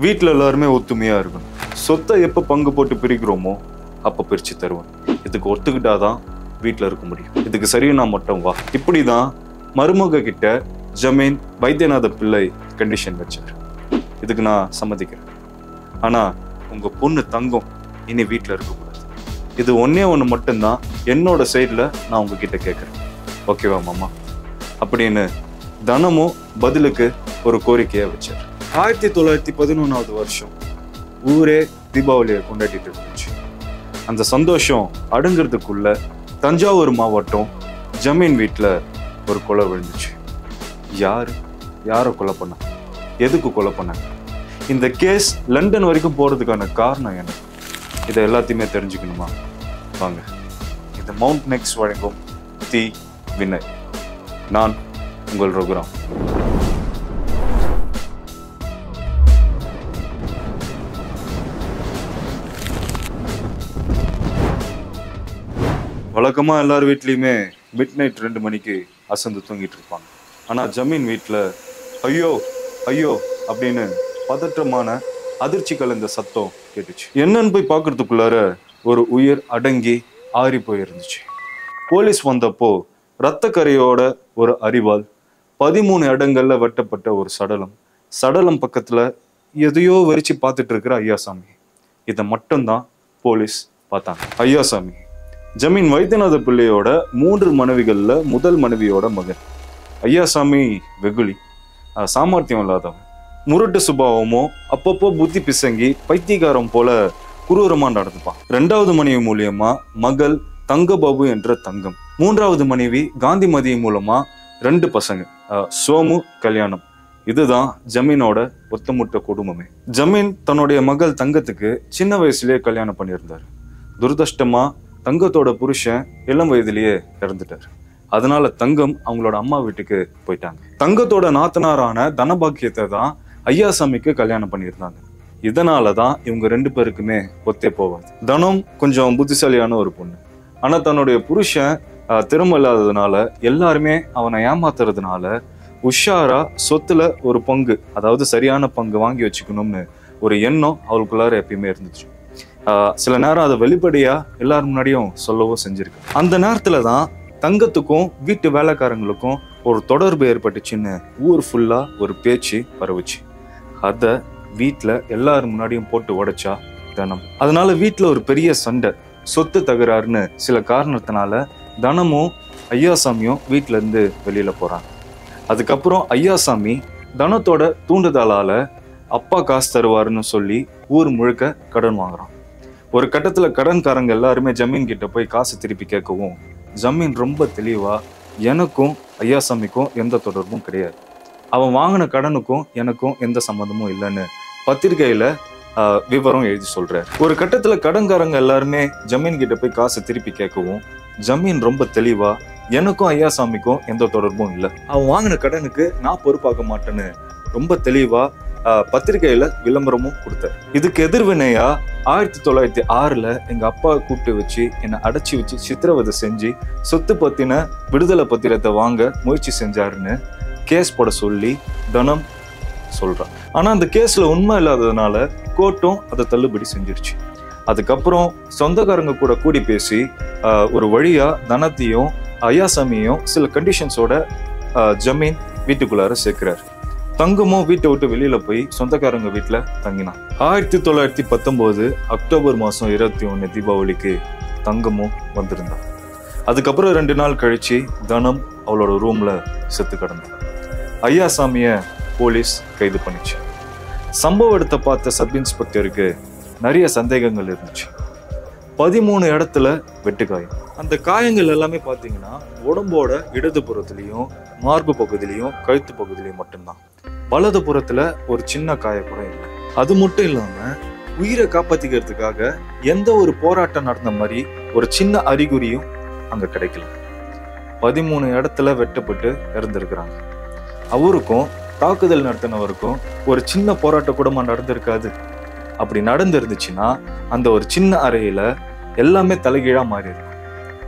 வீட்டில் எல்லாருமே ஒத்துமையா இருக்கணும். சொத்தை எப்போ பங்கு போட்டு பிரிக்கிறோமோ அப்போ பிரிச்சு தருவேன். இதுக்கு ஒத்துக்கிட்டாதான் வீட்டில் இருக்க முடியும். இதுக்கு சரியா மட்டும் வா. இப்படிதான் மருமக கிட்ட ஜமீன் வைத்தியநாத பிள்ளை கண்டிஷன் வச்சார். இதுக்கு நான் சம்மதிக்கிறேன். ஆனா உங்க பொண்ணு தங்கம் இனி வீட்டில் இருக்கக்கூடாது. இது ஒண்ணு மட்டும்தான் என்னோட சைட்ல நான் உங்ககிட்ட கேட்கறேன். ஓகேவா மாமா அப்படின்னு தனமும் பதிலுக்கு ஒரு கோரிக்கையை வச்சார். 1911 வருஷம் ஊரே தீபாவளியை கொண்டாடிட்டு இருந்துச்சு. அந்த சந்தோஷம் அடங்குறதுக்குள்ள தஞ்சாவூர் மாவட்டம் ஜமீன் வீட்டில் ஒரு கொலை விழுந்துச்சு. யாரை கொலை பண்ண, எதுக்கு கொலை பண்ண, இந்த கேஸ் லண்டன் வரைக்கும் போறதுக்கான காரணம் என்ன, இதை எல்லாத்தையுமே தெரிஞ்சுக்கணுமா? வாங்க, இந்த மவுண்ட் நெக்ஸ் வழங்கும் தி வினர். நான் உங்கள் ரகுராம். வழக்கமா எல்லார் வீட்லயுமே மிட் நைட் 2 மணிக்கு அசந்து தூங்கிட்டு இருப்பாங்க. ஆனா ஜமீன் வீட்டில் ஐயோ ஐயோ அப்படின்னு பதற்றமான அதிர்ச்சி கலந்த சத்தம் கேட்டுச்சு. என்னன்னு போய் பார்க்கறதுக்குள்ளார ஒரு உயிர் அடங்கி ஆறி போயிருந்துச்சு. போலீஸ் வந்தப்போ இரத்த கரையோட ஒரு அரிவாள், 13 இடங்கள்ல வெட்டப்பட்ட ஒரு சடலம் பக்கத்துல எதையோ வெறிச்சு பார்த்துட்டு இருக்கிற ஐயாசாமி. இதை மட்டும்தான் போலீஸ் பார்த்தாங்க. ஐயாசாமி ஜமீன் வைத்தியநாத பிள்ளையோட 3 மனைவிகள்ல முதல் மனைவியோட மகன். ஐயாசாமி வெகுளி, சாமர்த்தியம் இல்லாதவன், முரட்டு சுபாவமோ, அப்பப்போ புத்தி பிசங்கி பைத்தியக்காரம் போல குரூரமா நடந்துப்பான். 2வது மனைவி மூலியமா மகள் தங்கபாபு என்ற தங்கம், 3வது மனைவி காந்திமதி மூலமா 2 பசங்க, சோமு, கல்யாணம். இதுதான் ஜமீனோட ஒத்தமுட்ட குடும்பமே. ஜமீன் தன்னுடைய மகள் தங்கத்துக்கு சின்ன வயசுலயே கல்யாணம் பண்ணியிருந்தாரு. துரதிர்ஷ்டமா தங்கத்தோட புருஷன் இளம் வயதிலேயே இறந்துட்டாரு. அதனால தங்கம் அவங்களோட அம்மா வீட்டுக்கு போயிட்டாங்க. தங்கத்தோட நாத்தனாரான தனபாக்கியத்தை தான் ஐயாசாமிக்கு கல்யாணம் பண்ணியிருந்தாங்க. இதனாலதான் இவங்க 2 பேருக்குமே ஒத்தே போவாது. தனம் கொஞ்சம் புத்திசாலியான ஒரு பொண்ணு. ஆனா தன்னுடைய புருஷன் திறமை இல்லாததுனால, எல்லாருமே அவனை ஏமாத்துறதுனால உஷாரா சொத்துல ஒரு பங்கு, அதாவது சரியான பங்கு வாங்கி வச்சுக்கணும்னு ஒரு எண்ணம் அவளுக்குள்ளார எப்பயுமே இருந்துச்சு. சில நேரம் அதை வெளிப்படையா எல்லாரும் முன்னாடியும் சொல்லவும் செஞ்சிருக்கு. அந்த நேரத்துல தான் தங்கத்துக்கும் வீட்டு வேலைக்காரங்களுக்கும் ஒரு தொடர்பு ஏற்பட்டுச்சுன்னு ஊர் ஃபுல்லா ஒரு பேச்சு பரவுச்சு. அத வீட்டுல எல்லாரும் முன்னாடியும் போட்டு உடைச்சா தனம். அதனால வீட்டுல ஒரு பெரிய சண்டை, சொத்து தகராறுன்னு சில காரணத்தினால தனமும் ஐயாசாமியும் வீட்டுல இருந்து வெளியில போறாங்க. அதுக்கப்புறம் ஐயாசாமி தனத்தோட தூண்டுதலால அப்பா காசு தருவாருன்னு சொல்லி ஊர் முழுக்க கடன் வாங்குறான். ஒரு கட்டத்துல கடன்காரங்க எல்லாருமே ஜமீன் கிட்ட போய் காசு திருப்பி கேட்கவும், ஜமீன் ரொம்ப தெளிவா எனக்கும் ஐயாசாமிக்கும் எந்த தொடர்பும் கிடையாது, அவன் வாங்கின கடனுக்கும் எனக்கும் எந்த சம்மந்தமும் இல்லைன்னு பத்திரிகையில விவரம் எழுதி சொல்றாரு. ஒரு கட்டத்துல கடன்காரங்க எல்லாருமே ஜமீன் கிட்ட போய் காசு திருப்பி கேட்கவும், ஜமீன் ரொம்ப தெளிவா எனக்கும் ஐயாசாமிக்கும் எந்த தொடர்பும் இல்லை, அவன் வாங்கின கடனுக்கு நான் பொறுப்பாக்க மாட்டேன்னு ரொம்ப தெளிவா பத்திரிகையில விளம்பரமும் கொடுத்தாரு. இதுக்கு எதிர்வினையா 1906 எங்க அப்பா கூப்பிட்டு வச்சு என்னை அடைச்சி வச்சு சித்திரவதை செஞ்சு சொத்து பத்தின விடுதலை பத்திரத்தை வாங்க முயற்சி செஞ்சாருன்னு கேஸ் போட சொல்லி தனம் சொல்றான். ஆனா அந்த கேஸ்ல உண்மை இல்லாததுனால கோர்ட்டும் அதை தள்ளுபடி செஞ்சிருச்சு. அதுக்கப்புறம் சொந்தக்காரங்க கூட கூடி பேசி ஒரு வழியா தனத்தையும் ஐயாசாமியையும் சில கண்டிஷன்ஸோட ஜமீன் வீட்டுக்குள்ளார சேர்க்கிறாரு. தங்கமும் வீட்டை விட்டு வெளியில போய் சொந்தக்காரங்க வீட்டுல தங்கினான். 1919 அக்டோபர் மாசம் 21 தீபாவளிக்கு தங்கமும் வந்திருந்தான். அதுக்கப்புறம் 2 நாள் கழிச்சு தனம் அவளோட ரூம்ல செத்து கிடந்தான். ஐயாசாமிய போலீஸ் கைது பண்ணிச்சு. சம்பவ இடத்தை பார்த்த சப் இன்ஸ்பெக்டருக்கு நிறைய சந்தேகங்கள் இருந்துச்சு. 13 இடத்துல வெட்டுக்காயம். அந்த காயங்கள் எல்லாமே பாத்தீங்கன்னா உடம்போட இடது புறத்திலையும் மார்பு பகுதியிலையும் கழுத்து பகுதியிலையும் மட்டும்தான். வலது புறத்துல ஒரு சின்ன காய கூட இல்லை. அது மட்டும் இல்லாம உயிரை காப்பாத்திக்கிறதுக்காக எந்த ஒரு போராட்டம் நடந்த மாதிரி ஒரு சின்ன அறிகுறியும் அங்க கிடைக்கல. 13 இடத்துல வெட்டப்பட்டு இறந்திருக்கிறாங்க. அவருக்கும் தாக்குதல் நடத்தினவருக்கும் ஒரு சின்ன போராட்டம் கூட நடந்திருக்காது. அப்படி நடந்திருந்துச்சுன்னா அந்த ஒரு சின்ன அறையில எல்லாமே தலைகீழா மாறி இருக்கும்.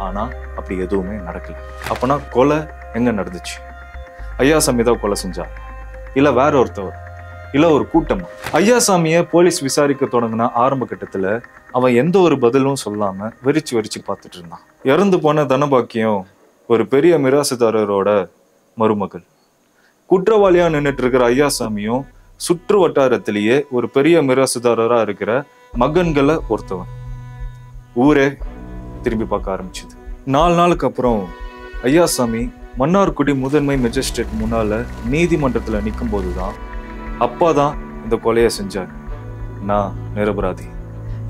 ஆனா அப்படி எதுவுமே நடக்கல. அப்பனா கொலை எங்க நடந்துச்சு? ஐயாசாமி தான் கொலை செஞ்சா, இல்ல வேற ஒருத்தவர்? இல்ல ஒரு கூட்டமா? ஐயாசாமிய போலீஸ் விசாரிக்க தொடங்கின ஆரம்ப கட்டத்துல அவன் எந்த ஒரு பதிலும் சொல்லாம வெறிச்சு வெறிச்சு பார்த்துட்டு இருந்தான். இறந்து போன தனபாக்கியம் ஒரு பெரிய மிராசுதாரரோட மருமகள். குற்றவாளியா நின்றுட்டு இருக்கிற ஐயாசாமியும் சுற்று வட்டாரத்திலேயே ஒரு பெரிய மிராசுதாரரா இருக்கிற மகன்களை ஒருத்தவன். ஊரே திரும்பி பார்க்க ஆரம்பிச்சது. 4 நாளுக்கு அப்புறம் ஐயாசாமி மன்னார்குடி முதன்மை மெஜிஸ்ட்ரேட் முன்னால நீதிமன்றத்துல நிற்கும் போதுதான் அப்பா தான் இந்த கொலையை செஞ்சார். நான் நிரபராதி.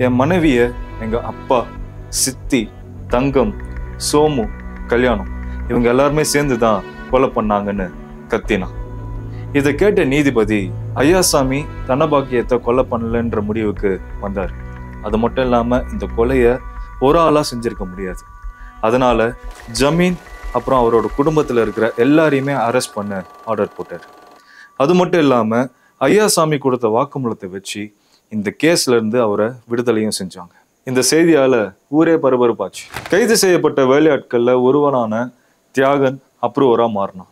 என் மனைவிய எங்க அப்பா, சித்தி, தங்கம், சோமு, கல்யாணம் இவங்க எல்லாருமே சேர்ந்துதான் கொலை பண்ணாங்கன்னு கத்தினான். இதை கேட்ட நீதிபதி ஐயாசாமி தனபாக்கியத்தை கொலை பண்ணலன்ற முடிவுக்கு வந்தார். அது மட்டும் இல்லாம இந்த கொலைய ஒரு ஆளா செஞ்சிருக்க முடியாது. அதனால ஜமீன் அப்புறம் அவரோட குடும்பத்துல இருக்கிற எல்லாரையுமே அரெஸ்ட் பண்ண ஆர்டர் போட்டார். அது மட்டும் இல்லாம ஐயாசாமி கொடுத்த வாக்குமூலத்தை வச்சு இந்த கேஸ்ல இருந்து அவரை விடுதலையும் செஞ்சாங்க. இந்த செய்தியால ஊரே பரபரப்பாச்சு. கைது செய்யப்பட்ட வேலையாட்கள்ல ஒருவனான தியாகன் அப்ரூவரா மாறினான்.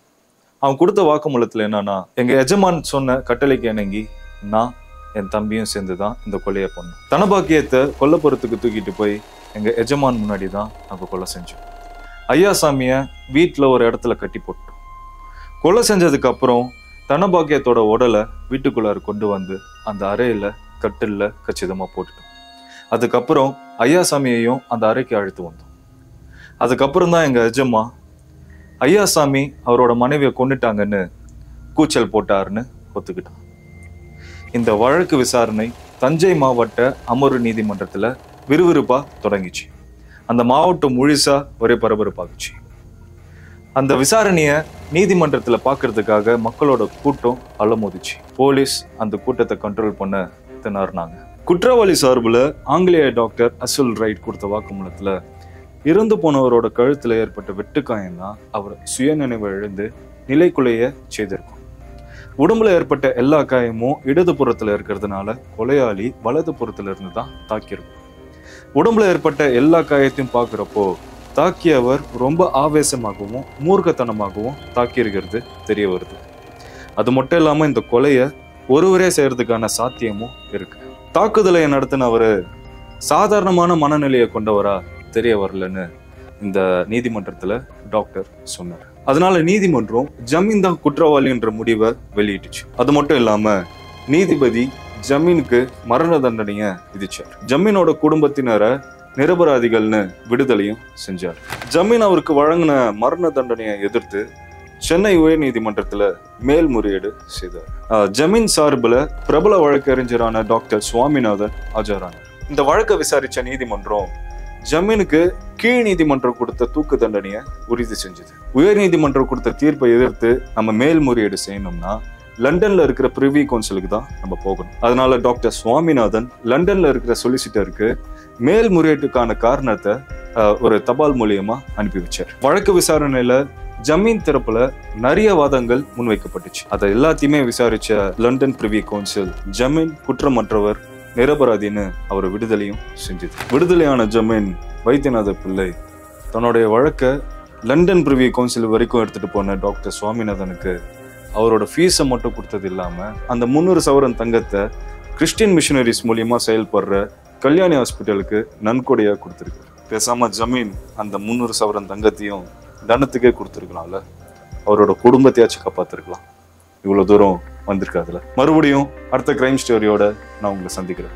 அவன் கொடுத்த வாக்குமூலத்துல என்னன்னா, எங்க எஜமான் சொன்ன கட்டளைக்கு இணங்கி நான் என் தம்பியும் சேர்ந்துதான் இந்த கொலையை பண்ணோம். தனபாக்கியத்தை கொல்லப்புறத்துக்கு தூக்கிட்டு போய் எங்க எஜமான் முன்னாடி தான் நாங்க கொலை செஞ்சோம். ஐயாசாமிய வீட்டுல ஒரு இடத்துல கட்டி போட்டோம். கொலை செஞ்சதுக்கு அப்புறம் தனபாக்கியத்தோட உடலை வீட்டுக்குள்ளார கொண்டு வந்து அந்த அறையில கட்டில்ல கச்சிதமா போட்டுட்டோம். அதுக்கப்புறம் ஐயாசாமியையும் அந்த அறைக்கு அழைத்து வந்தோம். அதுக்கப்புறம் தான் எங்க எஜமா ஐயாசாமி அவரோட மனைவியை கொண்டுட்டாங்கன்னு கூச்சல் போட்டாருன்னு ஒத்துக்கிட்டான். இந்த வழக்கு விசாரணை தஞ்சை மாவட்ட அமர்வு நீதிமன்றத்துல விறுவிறுப்பா தொடங்கிச்சு. அந்த மாவட்டம் முழுசா ஒரே பரபரப்பாகுச்சு. அந்த விசாரணைய நீதிமன்றத்துல பாக்குறதுக்காக மக்களோட கூட்டம் அலமோதிச்சு. போலீஸ் அந்த கூட்டத்தை கண்ட்ரோல் பண்ண திணறினாங்க. குற்றவாளி சார்புல ஆங்கிலேய டாக்டர் அசுல் ரைட் கொடுத்த வாக்குமூலத்துல இறந்து போனவரோட கழுத்துல ஏற்பட்ட வெட்டுக்காயம் தான் அவர் சுயநினைவு இழந்து நிலைக்குலைய செய்திருக்கும். உடம்புல ஏற்பட்ட எல்லா காயமும் இடது புறத்துல இருக்கிறதுனால கொலையாளி வலது புறத்துல இருந்து தான் தாக்கியிருக்கும். உடம்புல ஏற்பட்ட எல்லா காயத்தையும் பாக்குறப்போ தாக்கியவர் ரொம்ப ஆவேசமாகவும் மூர்க்கத்தனமாகவும் தாக்கியிருக்கிறது தெரிய வருது. அது மட்டும் இல்லாம இந்த கொலைய ஒருவரே செய்யறதுக்கான சாத்தியமும் இருக்கு. தாக்குதலை நடத்தினவரு சாதாரணமான மனநிலையை கொண்டவரா தெரிய வரலன்னு இந்த நீதிமன்றத்துல டாக்டர் சொன்னார். அதனால நீதிமன்றம் ஜமீன் தான் குற்றவாளி என்ற முடிவை வெளியிட்டுச்சு. அது மட்டும் இல்லாம நீதிபதி ஜமீனுக்கு மரண தண்டனைய விதிச்சார். ஜமீனோட குடும்பத்தினரை நிரபராதிகள்னு விடுதலையும் செஞ்சார். ஜமீன் அவருக்கு வழங்கின மரண தண்டனையை எதிர்த்து சென்னை உயர் நீதிமன்றத்துல மேல்முறையீடு செய்தார். ஜமீன் சார்புல பிரபல வழக்கறிஞரான டாக்டர் சுவாமிநாதன் ஆஜரானார். இந்த வழக்கை விசாரிச்ச நீதிமன்றம் ஜமீனுக்கு கீழ் நீதிமன்றம் கொடுத்த தூக்கு தண்டனையை உறுதி செஞ்சது. உயர் நீதிமன்றம் கொடுத்த தீர்ப்பை எதிர்த்து நம்ம மேல்முறையீடு செய்யணும்னா லண்டன்ல இருக்கிற பிரிவி கவுன்சிலுக்கு தான் நம்ம போகணும். அதனால டாக்டர் சுவாமிநாதன் லண்டன்ல இருக்கிற சொலிசிட்டருக்கு மேல்முறையீட்டுக்கான காரணத்தை ஒரு தபால் மூலியமா அனுப்பி வச்சார். வழக்கு விசாரணையில ஜமீன் தரப்புல நிறைய வாதங்கள் முன்வைக்கப்பட்டுச்சு. அதை எல்லாத்தையுமே விசாரிச்ச லண்டன் பிரிவி கவுன்சில் ஜமீன் குற்றமற்றவர், நிரபராதின்னு அவர் விடுதலையும் செஞ்சது. விடுதலையான ஜமீன் வைத்தியநாத பிள்ளை தன்னுடைய வழக்கை லண்டன் பிரிவி கவுன்சில் வரைக்கும் எடுத்துட்டு போன டாக்டர் சுவாமிநாதனுக்கு அவரோட ஃபீஸை மட்டும் கொடுத்தது இல்லாம அந்த 300 சவரன் தங்கத்தை கிறிஸ்டியன் மிஷனரிஸ் மூலியமா செயல்படுற கல்யாணி ஹாஸ்பிட்டலுக்கு நன்கொடையா கொடுத்துருக்கு. பேசாம ஜமீன் அந்த 300 சவரன் தங்கத்தையும் தண்டத்துக்கே கொடுத்துருக்கலாம்ல, அவரோட குடும்பத்தையாச்சும் காப்பாத்திருக்கலாம். இவ்வளவு தூரம் வந்திருக்காதுல. மறுபடியும் அடுத்த கிரைம் ஸ்டோரியோட நான் உங்களை சந்திக்கிறேன்.